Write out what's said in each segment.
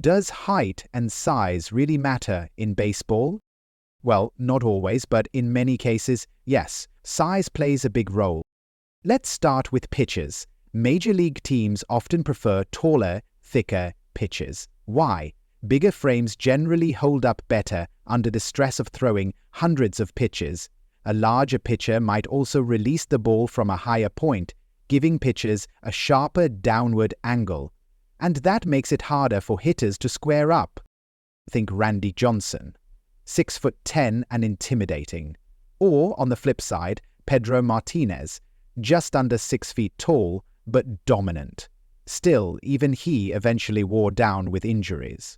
Does height and size really matter in baseball? Well, not always, but in many cases, yes, size plays a big role. Let's start with pitchers. Major league teams often prefer taller, thicker pitchers. Why? Bigger frames generally hold up better under the stress of throwing hundreds of pitches. A larger pitcher might also release the ball from a higher point, giving pitchers a sharper downward angle. And that makes it harder for hitters to square up. Think Randy Johnson, 6'10" and intimidating. Or, on the flip side, Pedro Martinez, just under 6 feet tall, but dominant. Still, even he eventually wore down with injuries.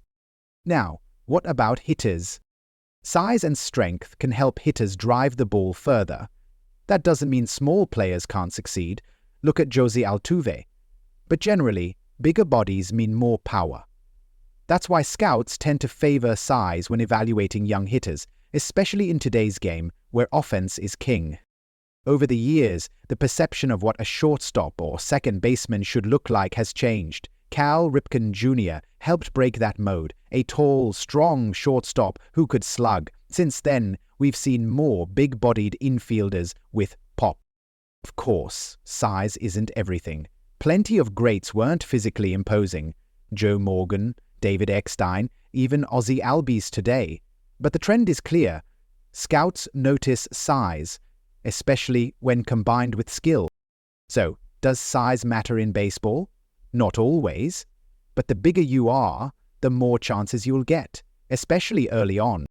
Now, what about hitters? Size and strength can help hitters drive the ball further. That doesn't mean small players can't succeed. Look at Jose Altuve. But generally, bigger bodies mean more power. That's why scouts tend to favor size when evaluating young hitters, especially in today's game where offense is king. Over the years, the perception of what a shortstop or second baseman should look like has changed. Cal Ripken Jr. helped break that mode, a tall, strong shortstop who could slug. Since then, we've seen more big-bodied infielders with pop. Of course, size isn't everything. Plenty of greats weren't physically imposing. Joe Morgan, David Eckstein, even Ozzie Albies today. But the trend is clear. Scouts notice size, especially when combined with skill. So, does size matter in baseball? Not always. But the bigger you are, the more chances you'll get, especially early on.